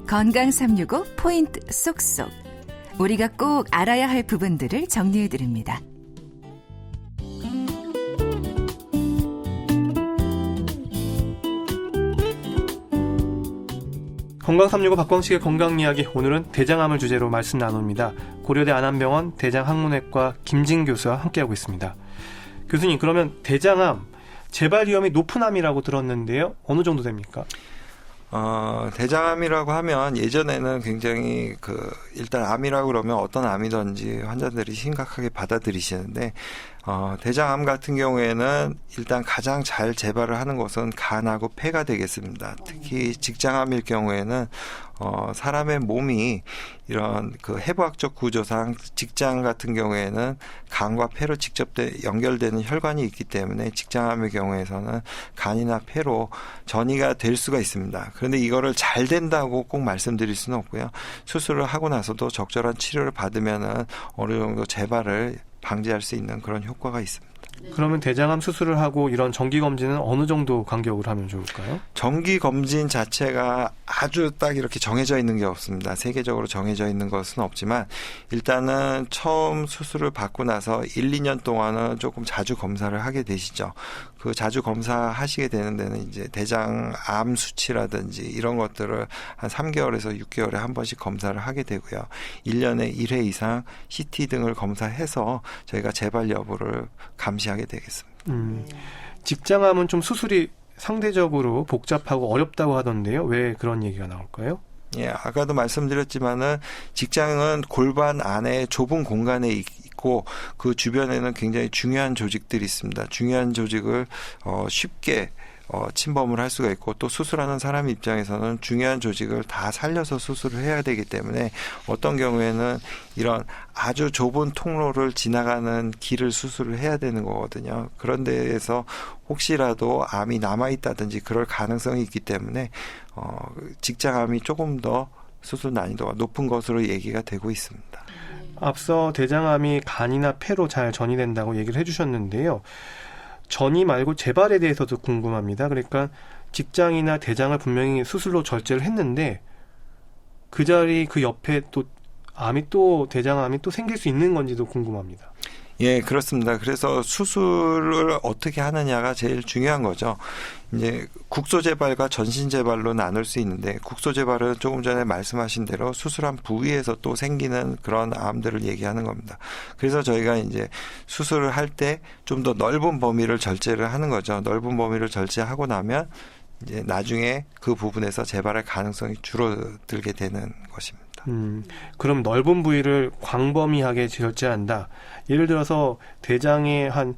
건강 365 포인트 쏙쏙. 우리가 꼭 알아야 할 부분들을 정리해드립니다. 건강 365 박광식의 건강 이야기, 오늘은 대장암을 주제로 말씀 나눕니다. 고려대 안암병원 대장학문외과 김진 교수와 함께하고 있습니다. 교수님, 그러면 대장암 재발 위험이 높은 암이라고 들었는데요. 어느 정도 됩니까? 대장암이라고 하면 예전에는 굉장히 일단 암이라고 그러면 어떤 암이든지 환자들이 심각하게 받아들이시는데, 대장암 같은 경우에는 일단 가장 잘 재발을 하는 것은 간하고 폐가 되겠습니다. 특히 직장암일 경우에는 사람의 몸이 이런 해부학적 구조상 직장 같은 경우에는 간과 폐로 직접 연결되는 혈관이 있기 때문에 직장암의 경우에서는 간이나 폐로 전이가 될 수가 있습니다. 그런데 이거를 잘 된다고 꼭 말씀드릴 수는 없고요. 수술을 하고 나서도 적절한 치료를 받으면은 어느 정도 재발을 방지할 수 있는 그런 효과가 있습니다. 그러면 대장암 수술을 하고 이런 정기검진은 어느 정도 간격으로 하면 좋을까요? 정기검진 자체가 아주 딱 이렇게 정해져 있는 게 없습니다. 세계적으로 정해져 있는 것은 없지만 일단은 처음 수술을 받고 나서 1, 2년 동안은 조금 자주 검사를 하게 되시죠. 그 자주 검사하시게 되는 데는 이제 대장암 수치라든지 이런 것들을 한 3개월에서 6개월에 한 번씩 검사를 하게 되고요. 1년에 1회 이상 CT 등을 검사해서 저희가 재발 여부를 감시하게 되겠습니다. 직장암은 좀 수술이 상대적으로 복잡하고 어렵다고 하던데요. 왜 그런 얘기가 나올까요? 예, 아까도 말씀드렸지만은 직장은 골반 안에 좁은 공간에 있고 그 주변에는 굉장히 중요한 조직들이 있습니다. 중요한 조직을 쉽게 침범을 할 수가 있고, 또 수술하는 사람 입장에서는 중요한 조직을 다 살려서 수술을 해야 되기 때문에 어떤 경우에는 이런 아주 좁은 통로를 지나가는 길을 수술을 해야 되는 거거든요. 그런 데에서 혹시라도 암이 남아있다든지 그럴 가능성이 있기 때문에 직장암이 조금 더 수술 난이도가 높은 것으로 얘기가 되고 있습니다. 앞서 대장암이 간이나 폐로 잘 전이된다고 얘기를 해주셨는데요. 전이 말고 재발에 대해서도 궁금합니다. 그러니까 직장이나 대장을 분명히 수술로 절제를 했는데 그 자리 그 옆에 또 대장암이 또 생길 수 있는 건지도 궁금합니다. 예, 그렇습니다. 그래서 수술을 어떻게 하느냐가 제일 중요한 거죠. 이제 국소재발과 전신재발로 나눌 수 있는데, 국소재발은 조금 전에 말씀하신 대로 수술한 부위에서 또 생기는 그런 암들을 얘기하는 겁니다. 그래서 저희가 이제 수술을 할 때 좀 더 넓은 범위를 절제를 하는 거죠. 넓은 범위를 절제하고 나면 이제 나중에 그 부분에서 재발할 가능성이 줄어들게 되는 것입니다. 그럼 넓은 부위를 광범위하게 절제한다. 예를 들어서 대장에 한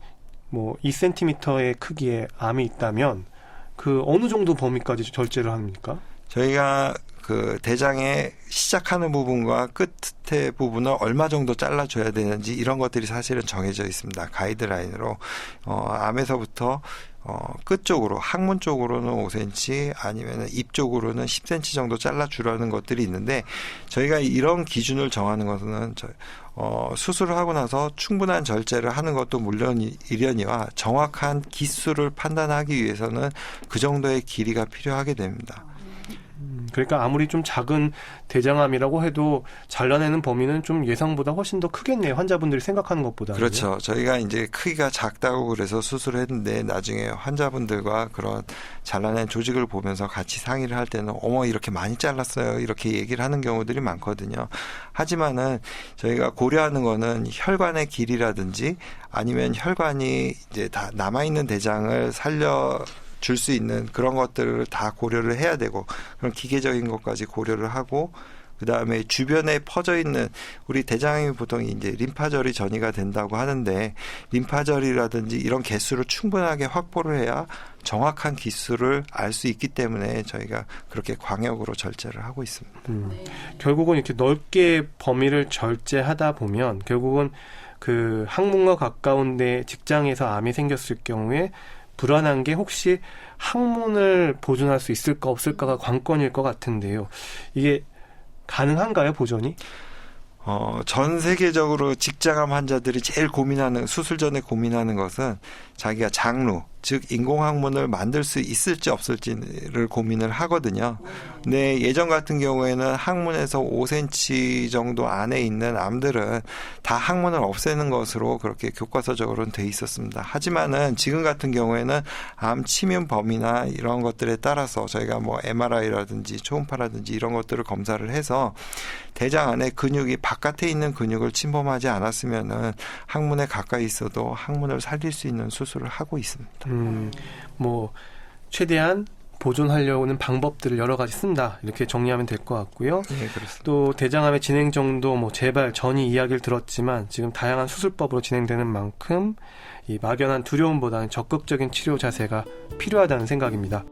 2cm의 크기의 암이 있다면 그 어느 정도 범위까지 절제를 합니까? 저희가 대장의 시작하는 부분과 끝의 부분을 얼마 정도 잘라줘야 되는지 이런 것들이 사실은 정해져 있습니다. 가이드라인으로 암에서부터 끝 쪽으로, 항문 쪽으로는 5cm, 아니면 입 쪽으로는 10cm 정도 잘라주라는 것들이 있는데, 저희가 이런 기준을 정하는 것은 수술을 하고 나서 충분한 절제를 하는 것도 물론이려니와 정확한 기수를 판단하기 위해서는 그 정도의 길이가 필요하게 됩니다. 그러니까 아무리 좀 작은 대장암이라고 해도 잘라내는 범위는 좀 예상보다 훨씬 더 크겠네요. 환자분들이 생각하는 것보다. 그렇죠. 저희가 이제 크기가 작다고 그래서 수술을 했는데 나중에 환자분들과 그런 잘라낸 조직을 보면서 같이 상의를 할 때는 어머 이렇게 많이 잘랐어요. 이렇게 얘기를 하는 경우들이 많거든요. 하지만은 저희가 고려하는 거는 혈관의 길이라든지 아니면 혈관이 이제 다 남아있는 대장을 줄 수 있는 그런 것들을 다 고려를 해야 되고, 그런 기계적인 것까지 고려를 하고, 그 다음에 주변에 퍼져 있는 우리 대장암이 보통 이제 림파절이 전이가 된다고 하는데, 림파절이라든지 이런 개수를 충분하게 확보를 해야 정확한 기수를 알 수 있기 때문에 저희가 그렇게 광역으로 절제를 하고 있습니다. 결국은 이렇게 넓게 범위를 절제하다 보면 결국은 그 항문과 가까운 데 직장에서 암이 생겼을 경우에 불안한 게 혹시 항문을 보존할 수 있을까 없을까가 관건일 것 같은데요. 이게 가능한가요, 보존이? 전 세계적으로 직장암 환자들이 제일 수술 전에 고민하는 것은 자기가 장루, 즉 인공항문을 만들 수 있을지 없을지를 고민을 하거든요. 근데 예전 같은 경우에는 항문에서 5cm 정도 안에 있는 암들은 다 항문을 없애는 것으로 그렇게 교과서적으로는 돼 있었습니다. 하지만은 지금 같은 경우에는 암 침윤 범위나 이런 것들에 따라서 저희가 뭐 MRI라든지 초음파라든지 이런 것들을 검사를 해서 대장 안에 근육이 바깥에 있는 근육을 침범하지 않았으면은 항문에 가까이 있어도 항문을 살릴 수 있는 수술을 하고 있습니다. 뭐 최대한 보존하려는 방법들을 여러 가지 쓴다 이렇게 정리하면 될 것 같고요. 네, 그렇습니다. 또 대장암의 진행 정도, 뭐 재발 전이 이야기를 들었지만 지금 다양한 수술법으로 진행되는 만큼 이 막연한 두려움보다는 적극적인 치료 자세가 필요하다는 생각입니다.